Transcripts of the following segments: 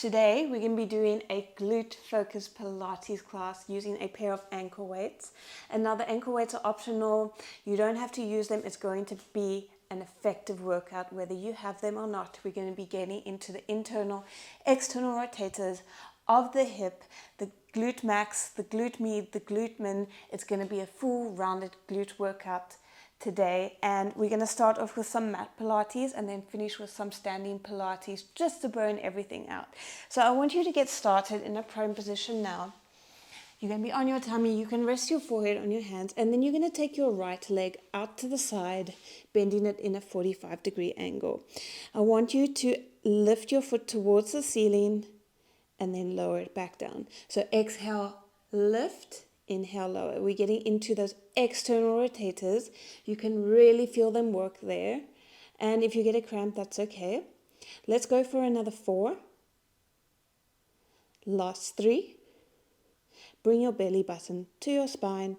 Today we're going to be doing a glute focused Pilates class using a pair of ankle weights. And now the ankle weights are optional. You don't have to use them. It's going to be an effective workout whether you have them or not. We're going to be getting into the internal, external rotators of the hip, the glute max, the glute med, the glute min. It's going to be a full rounded glute workout today, and we're going to start off with some mat Pilates and then finish with some standing Pilates just to burn everything out. So I want you to get started in a prone position now. You're going to be on your tummy. You can rest your forehead on your hands, and then you're going to take your right leg out to the side, bending it in a 45-degree angle. I want you to lift your foot towards the ceiling and then lower it back down. So exhale, lift. Inhale, lower. We're getting into those external rotators. You can really feel them work there. And if you get a cramp, that's okay. Let's go for another 4. Last 3. Bring your belly button to your spine.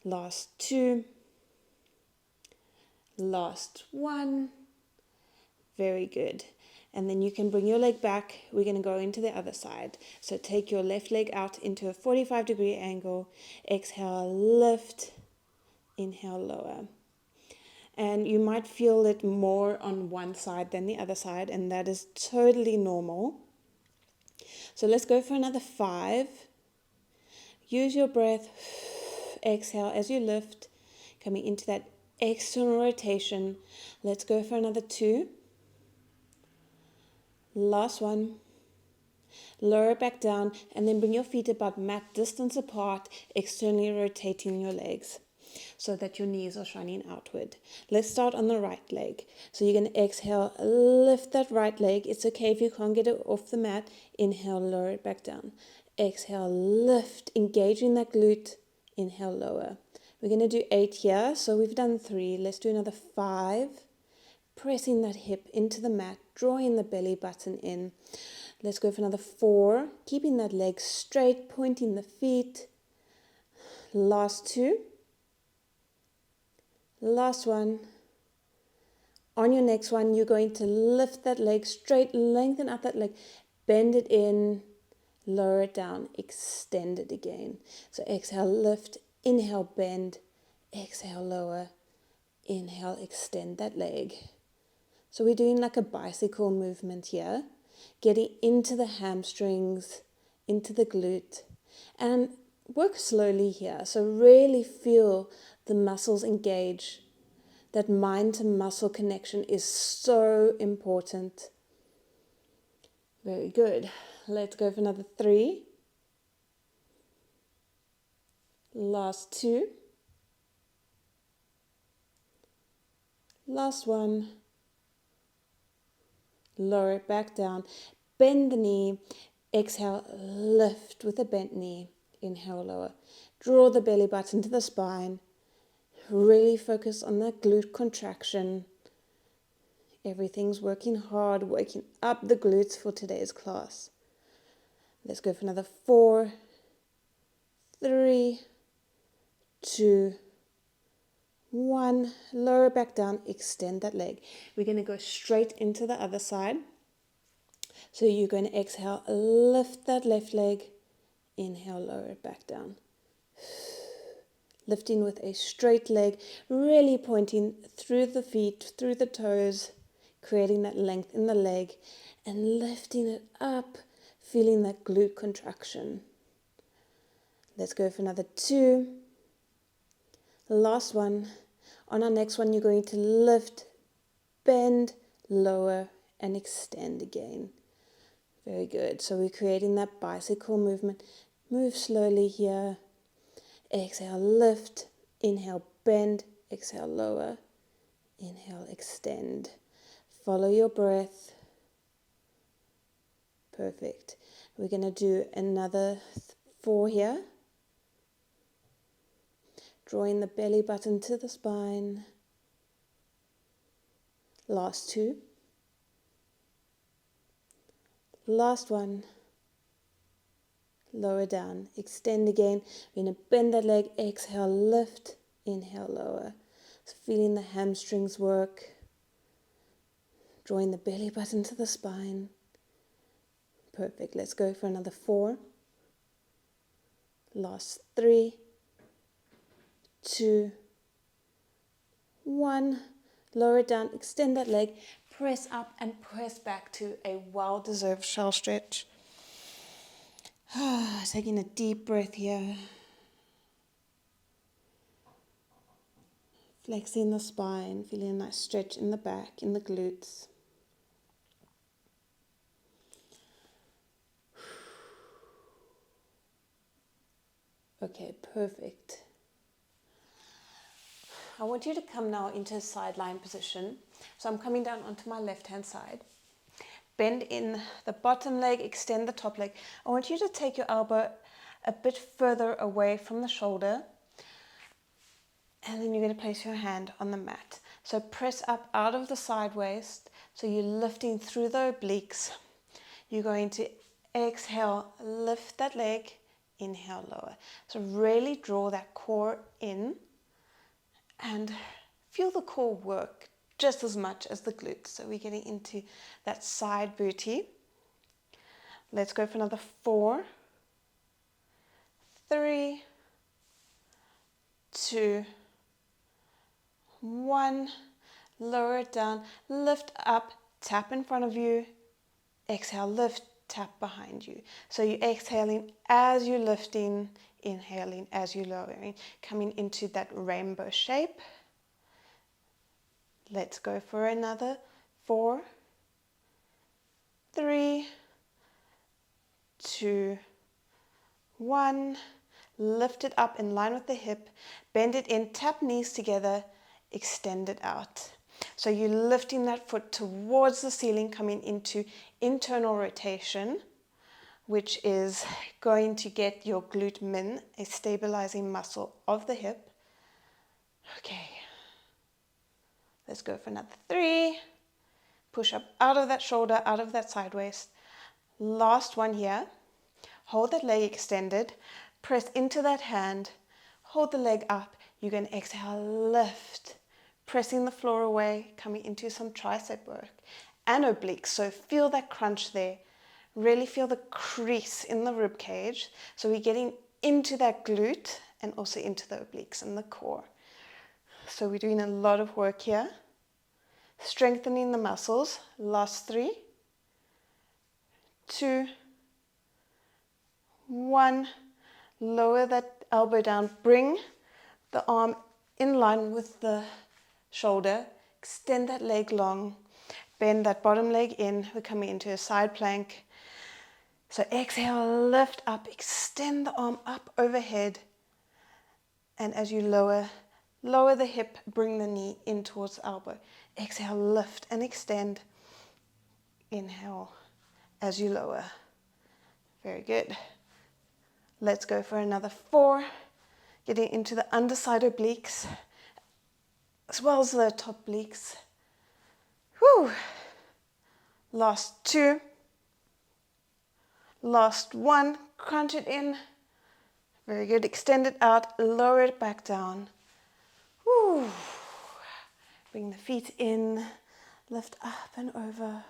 Last 2. Last 1. Very good. And then you can bring your leg back. We're going to go into the other side. So take your left leg out into a 45-degree angle. Exhale, lift. Inhale, lower. And you might feel it more on one side than the other side, and that is totally normal. So let's go for another 5. Use your breath. Exhale as you lift, coming into that external rotation. Let's go for another 2. Last 1. Lower it back down and then bring your feet about mat distance apart, externally rotating your legs so that your knees are shining outward. Let's start on the right leg. So you're going to exhale, lift that right leg. It's okay if you can't get it off the mat. Inhale, lower it back down. Exhale, lift, engaging that glute. Inhale, lower. We're going to do 8 here. So we've done 3. Let's do another 5. Pressing that hip into the mat, drawing the belly button in. Let's go for another 4. Keeping that leg straight, pointing the feet. Last 2. Last 1. On your next one, you're going to lift that leg straight, lengthen up that leg, bend it in, lower it down, extend it again. So exhale, lift, inhale, bend, exhale, lower, inhale, extend that leg. So we're doing like a bicycle movement here, getting into the hamstrings, into the glute, and work slowly here. So really feel the muscles engage. That mind to muscle connection is so important. Very good. Let's go for another 3. Last 2. Last 1. Lower it back down. Bend the knee. Exhale, lift with a bent knee. Inhale, lower. Draw the belly button to the spine. Really focus on that glute contraction. Everything's working hard, waking up the glutes for today's class. Let's go for another 4, 3, 2, 1. Lower back down, extend that leg. We're going to go straight into the other side. So you're going to exhale, lift that left leg. Inhale, lower it back down. Lifting with a straight leg, really pointing through the feet, through the toes, creating that length in the leg, and lifting it up, feeling that glute contraction. Let's go for another 2. Last 1. On our next one, you're going to lift, bend, lower, and extend again. Very good. So we're creating that bicycle movement. Move slowly here. Exhale, lift. Inhale, bend. Exhale, lower. Inhale, extend. Follow your breath. Perfect. We're going to do another 4 here. Drawing the belly button to the spine. Last 2. Last 1. Lower down. Extend again. We're going to bend that leg. Exhale, lift. Inhale, lower. So feeling the hamstrings work. Drawing the belly button to the spine. Perfect. Let's go for another 4. Last 3, 2, 1. Lower it down, extend that leg, press up and press back to a well-deserved shell stretch. Taking a deep breath here. Flexing the spine, feeling a nice stretch in the back, in the glutes. Okay, perfect. I want you to come now into a side lying position. So I'm coming down onto my left-hand side. Bend in the bottom leg, extend the top leg. I want you to take your elbow a bit further away from the shoulder. And then you're going to place your hand on the mat. So press up out of the side waist. So you're lifting through the obliques. You're going to exhale, lift that leg, inhale, lower. So really draw that core in and feel the core work just as much as the glutes. So we're getting into that side booty. Let's go for another 4, 3, 2, 1. Lower it down, lift up, tap in front of you, exhale, lift, tap behind you. So you're exhaling as you're lifting, inhaling as you're lowering, coming into that rainbow shape. Let's go for another 4, 3, 2, 1. Lift it up in line with the hip, bend it in, tap knees together, extend it out. So you're lifting that foot towards the ceiling, coming into internal rotation, which is going to get your glute min, a stabilizing muscle of the hip. Okay. Let's go for another 3. Push up out of that shoulder, out of that side waist. Last one here. Hold that leg extended. Press into that hand. Hold the leg up. You're going to exhale, lift. Pressing the floor away, coming into some tricep work. And obliques. So feel that crunch there. Really feel the crease in the rib cage. So we're getting into that glute and also into the obliques and the core. So we're doing a lot of work here. Strengthening the muscles. Last 3, 2, 1. Lower that elbow down. Bring the arm in line with the shoulder. Extend that leg long. Bend that bottom leg in. We're coming into a side plank. So exhale, lift up. Extend the arm up overhead. And as you lower the hip, bring the knee in towards the elbow. Exhale, lift and extend. Inhale as you lower. Very good. Let's go for another 4. Getting into the underside obliques as well as the top obliques. Whew. Last 2. Last 1. Crunch it in. Very good. Extend it out. Lower it back down. Whew. Bring the feet in. Lift up and over.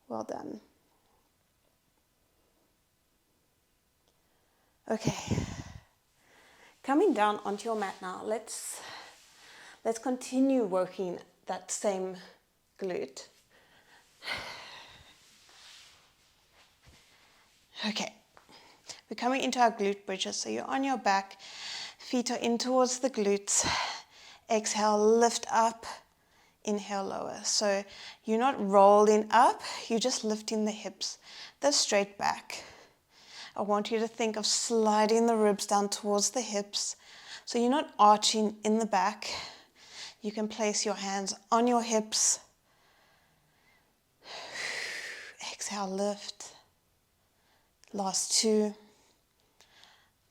Well done. Okay. Coming down onto your mat now. Let's continue working that same glute. Okay. We're coming into our glute bridges. So you're on your back. Feet are in towards the glutes. Exhale, lift up. Inhale, lower. So you're not rolling up. You're just lifting the hips. They're straight back. I want you to think of sliding the ribs down towards the hips. So you're not arching in the back. You can place your hands on your hips. Exhale, lift. Last 2.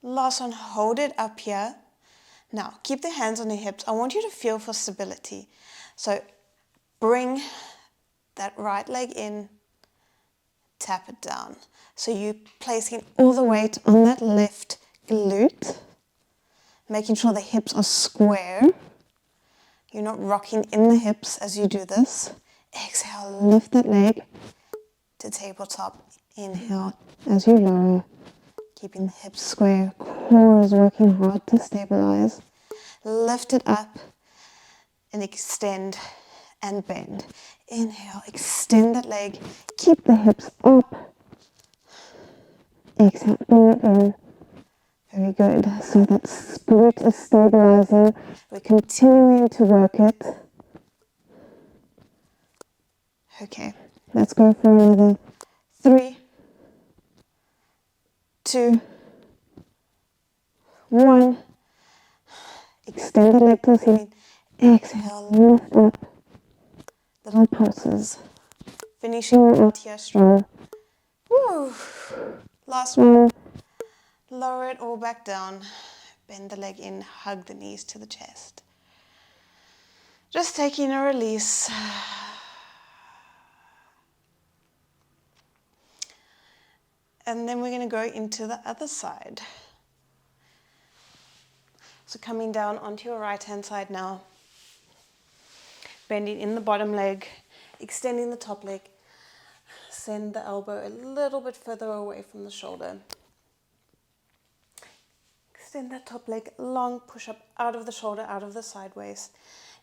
Last one, hold it up here. Now, keep the hands on the hips. I want you to feel for stability. So bring that right leg in, tap it down. So you're placing all the weight on that left glute, making sure the hips are square. You're not rocking in the hips as you do this. Exhale, lift that leg to tabletop. Inhale as you lower, keeping the hips square. Core is working hard to stabilize. Lift it up and extend and bend. Inhale, extend that leg. Keep the hips up. Exhale, bring it down. Very good. So that glute is stabilizing. We're continuing to work it. Okay, let's go for another 3, 2, 1. Extend the leg to the ceiling. Exhale, lift up. Little pulses. Finishing out here strong. Woo. Last one. Lower it all back down. Bend the leg in, hug the knees to the chest. Just taking a release. And then we're going to go into the other side. So coming down onto your right hand side now. Bending in the bottom leg, extending the top leg. Send the elbow a little bit further away from the shoulder. Extend that top leg long, push up out of the shoulder, out of the sideways.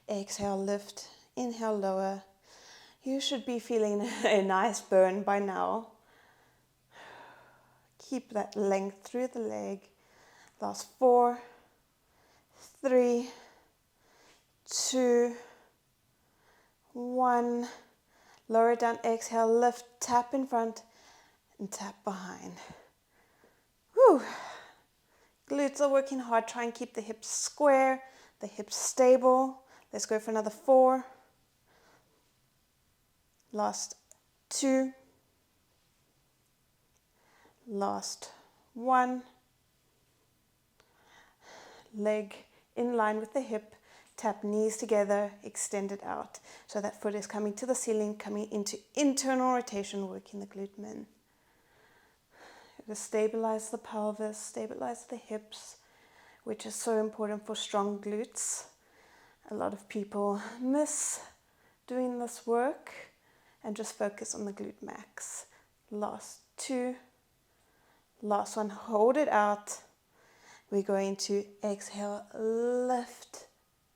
Exhale, lift. Inhale, lower. You should be feeling a nice burn by now. Keep that length through the leg. Last 4, 3, 2, 1. Lower it down, exhale, lift, tap in front and tap behind. Whew. Glutes are working hard. Try and keep the hips square, the hips stable. Let's go for another 4. Last 2. Last 1. Leg in line with the hip. Tap knees together, extend it out. So that foot is coming to the ceiling, coming into internal rotation, working the glute min. Just stabilize the pelvis, stabilize the hips, which is so important for strong glutes. A lot of people miss doing this work and just focus on the glute max. Last 2. Last one, hold it out. We're going to exhale, lift.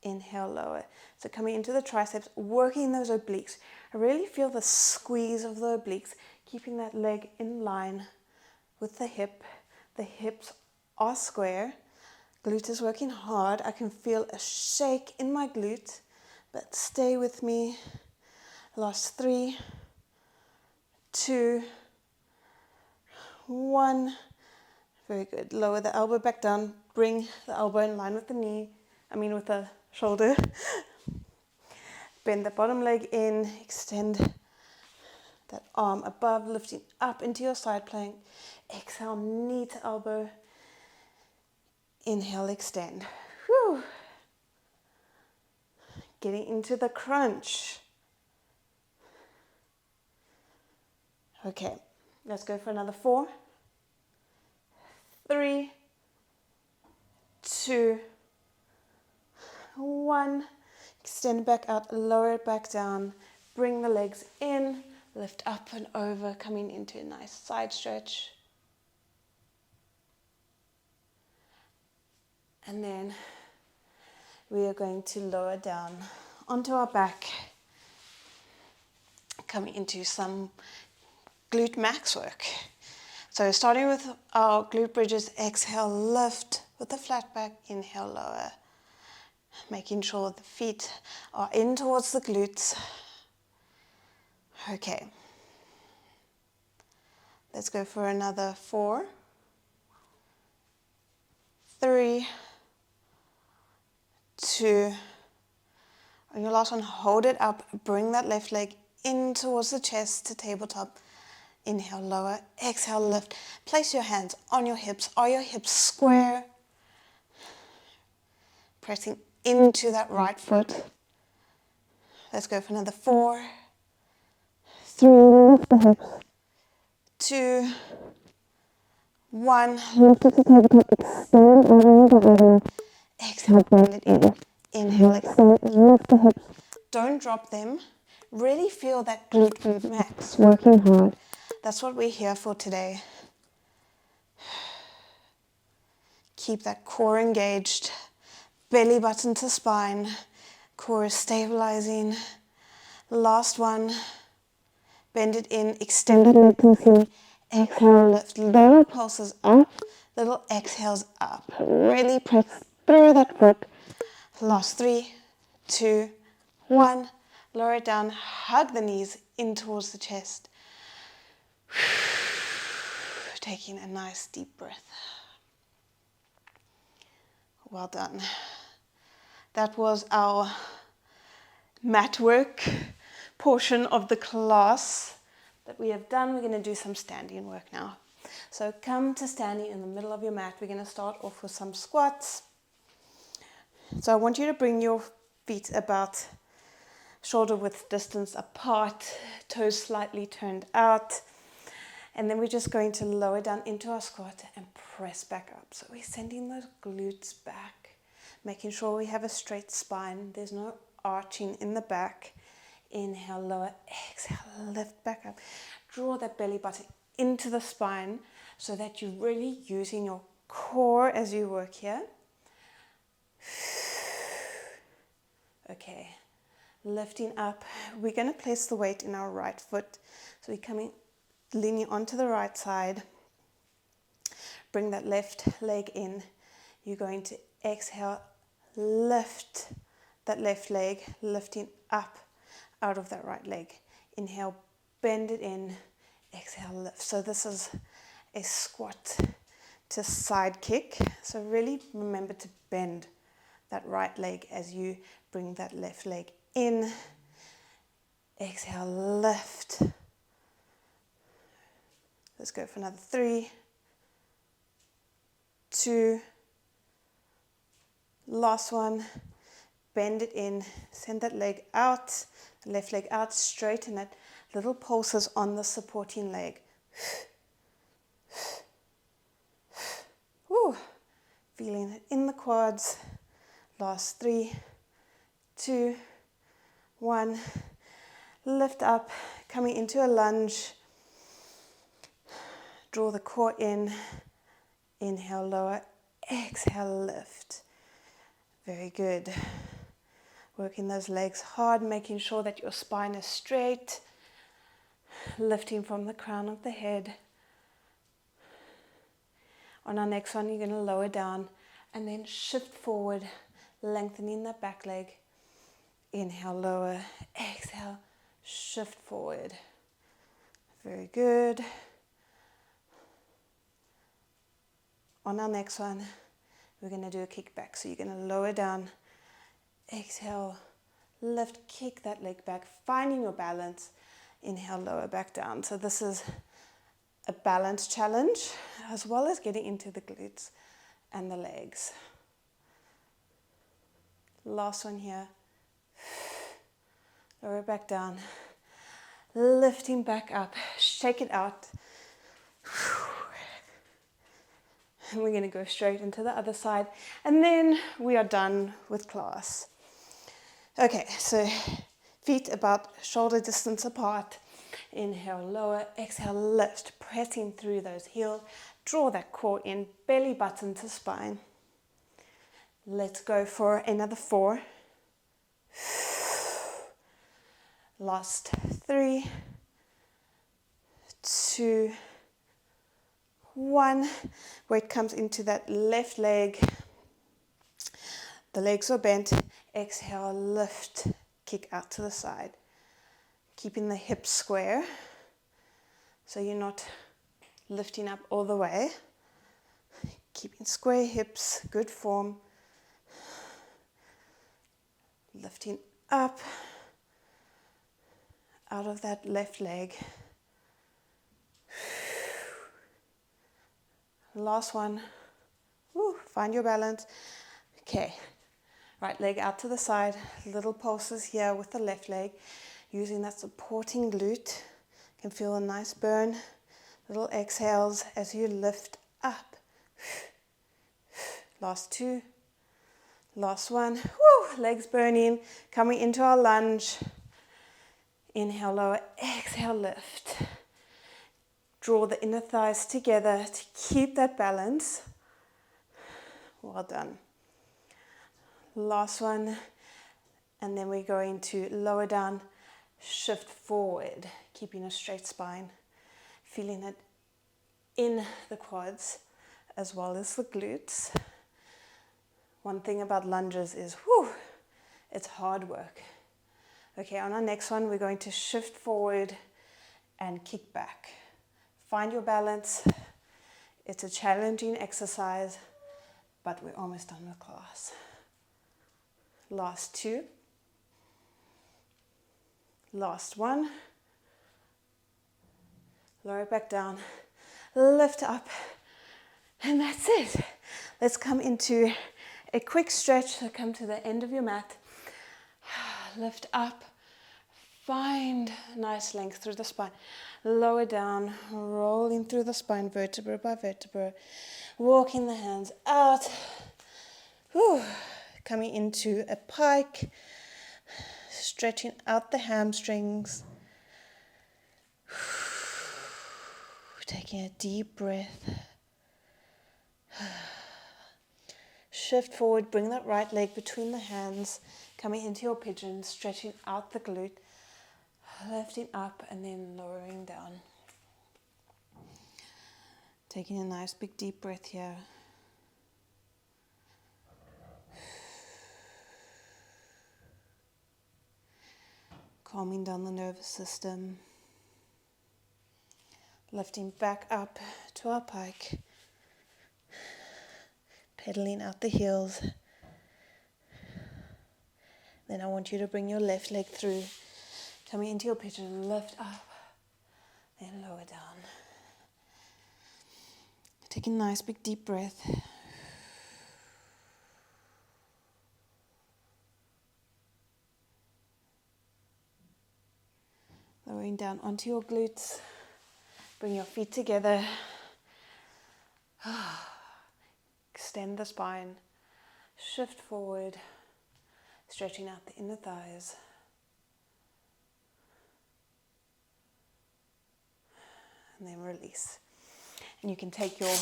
Inhale, lower. So coming into the triceps, working those obliques. I really feel the squeeze of the obliques, keeping that leg in line with the hip. The hips are square. Glute is working hard. I can feel a shake in my glute, but stay with me. Last 3, 2, 1. Very good. Lower the elbow back down. Bring the elbow in line with the knee. With the shoulder. Bend the bottom leg in, extend that arm above, lifting up into your side plank. Exhale, knee to elbow. Inhale, extend. Whew. Getting into the crunch. Okay, let's go for another 4, 3, 2, 1. Extend back out, lower it back down. Bring the legs in, lift up and over, coming into a nice side stretch. And then we are going to lower down onto our back, coming into some glute max work. So starting with our glute bridges, exhale, lift with the flat back, inhale, lower. Making sure the feet are in towards the glutes. Okay. Let's go for another 4, 3, 2. On your last one, hold it up. Bring that left leg in towards the chest to tabletop. Inhale, lower. Exhale, lift. Place your hands on your hips. Are your hips square? Pressing into that right foot. Let's go for another 4, 3, lift the hips. 2, 1, lift it to tabletop, extend over the bottom. Exhale, bend it in. Inhale, extend, lift the hips. Don't drop them. really feel that glute max working hard. That's what we're here for today. Keep that core engaged, belly button to spine, core is stabilizing. Last one, bend it in, extend it intensely. Exhale, lift, lower pulses up, little exhales up. Really press through that foot. Last 3, 2, 1. Lower it down, hug the knees in towards the chest. Taking a nice deep breath. Well done. That was our mat work portion of the class that we have done. We're going to do some standing work now. So come to standing in the middle of your mat. We're going to start off with some squats. So I want you to bring your feet about shoulder width distance apart, toes slightly turned out. And then we're just going to lower down into our squat and press back up. So we're sending those glutes back, making sure we have a straight spine. There's no arching in the back. Inhale, lower, exhale, lift back up. Draw that belly button into the spine so that you're really using your core as you work here. Okay, lifting up. We're going to place the weight in our right foot. So we're coming, leaning onto the right side. Bring that left leg in. You're going to exhale, lift that left leg, lifting up out of that right leg. Inhale, bend it in. Exhale, lift. So this is a squat to side kick. So really remember to bend that right leg as you bring that left leg in. Exhale, lift. Let's go for another 3, 2, last one. Bend it in, send that leg out, left leg out, straighten that little pulses on the supporting leg. Woo. Feeling it in the quads. Last 3, 2, 1. Lift up, coming into a lunge. Draw the core in. Inhale, lower. Exhale, lift. Very good. Working those legs hard, making sure that your spine is straight. Lifting from the crown of the head. On our next one, you're going to lower down and then shift forward, lengthening that back leg. Inhale, lower. Exhale, shift forward. Very good. On our next one, we're going to do a kick back. So you're going to lower down, exhale, lift, kick that leg back, finding your balance. Inhale, lower, back down. So this is a balance challenge as well as getting into the glutes and the legs. Last one here. Lower back down. Lifting back up. Shake it out. And we're going to go straight into the other side. And then we are done with class. Okay, so feet about shoulder distance apart. Inhale, lower. Exhale, lift. Pressing through those heels. Draw that core in. Belly button to spine. Let's go for another 4. Last 3, 2, 1. Weight comes into that left leg. The legs are bent. Exhale, lift, kick out to the side. Keeping the hips square. So you're not lifting up all the way. Keeping square hips, good form. Lifting up out of that left leg. Last one. Woo, find your balance. Okay. Right leg out to the side. Little pulses here with the left leg. Using that supporting glute. You can feel a nice burn. Little exhales as you lift up. Last 2. Last one. Woo, legs burning. Coming into our lunge. Inhale, lower, exhale, lift. Draw the inner thighs together to keep that balance. Well done. Last one. And then we're going to lower down, shift forward, keeping a straight spine. Feeling it in the quads as well as the glutes. One thing about lunges is, it's hard work. Okay, on our next one, we're going to shift forward and kick back. Find your balance. It's a challenging exercise, but we're almost done with class. Last two. Last one. Lower it back down. Lift up. And that's it. Let's come into a quick stretch. So come to the end of your mat. Lift up. Find nice length through the spine. Lower down, rolling through the spine, vertebra by vertebra. Walking the hands out. Coming into a pike. Stretching out the hamstrings. Taking a deep breath. Shift forward, bring that right leg between the hands. Coming into your pigeon, stretching out the glute. Lifting up and then lowering down. Taking a nice big deep breath here. Calming down the nervous system. Lifting back up to our pike. Pedaling out the heels. Then I want you to bring your left leg through. Coming into your pigeon, lift up, then lower down. Take a nice big deep breath. Lowering down onto your glutes. Bring your feet together. Extend the spine. Shift forward. Stretching out the inner thighs. And then release. And you can take your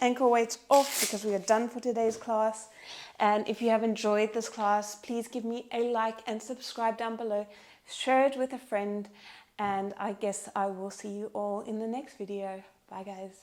ankle weights off because we are done for today's class. And if you have enjoyed this class, please give me a like and subscribe down below. Share it with a friend. And I guess I will see you all in the next video. Bye guys.